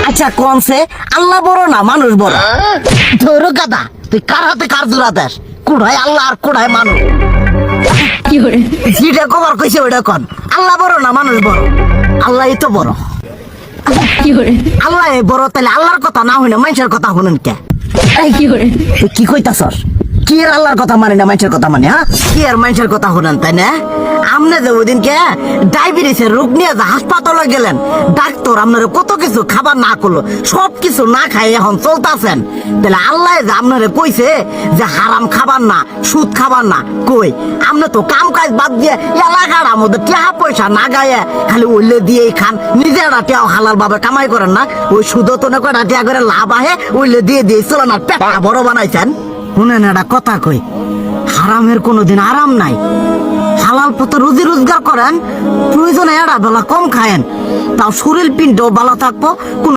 আচ্ছা কোনছে আল্লাহ বড় না মানুষ বড়? ধরো গাদা, তুই কার হাতে কার জোড়া দেশ? কুড়াই আল্লাহ আর কুড়াই মানুষ। যেটা কবার কইছে ওইটা কন। আল্লাহ বড় না মানুষ বড়? আল্লাহই তো বড়। আল্লাহ বড়, তাহলে আল্লাহর কথা না হইলে মানুষের কথা শুনেন কে? তুই কি কইতাছস? কি আর আল্লাহর কথা মানে না মানুষের কথা মানে? হ্যাঁ, কি আর মানুষের কথা শুনেন তাই না? আমনে যে ওই দিনকে ডায়াবেটিসের রোগ নিয়ে যে হাসপাতালে গেলেন, ডাক্তার আপনার কত কিছু খাবার না করলো, সব কিছু না খাই এখন চলতেছেন। তাহলে আল্লাহ যে আপনারে কইছে যে হারাম খাবার না, সুদ খাবার না, কই আপনি তো কাম কাজ বাদ দিয়ে এলাকার মধ্যে টাকা পয়সা না গায়ে খালি ওইলে দিয়েই খান। নিজেরা টিয়াও হালাল ভাবে কামাই করেন না, ওই সুদ তো না কয়টা টিয়া করে লাভ আহে ওইলে দিয়ে দিয়ে চলে না, পেট বড় বানাইছেন। শুনেন একটা কথা কই, হারামের কোনোদিন আরাম নাই। হালাল পথে রুজি রোজগার করেন, প্রয়োজনে এড়া বেলা কম খায়েন, তাও শরীর পিণ্ডও ভালো থাকবো।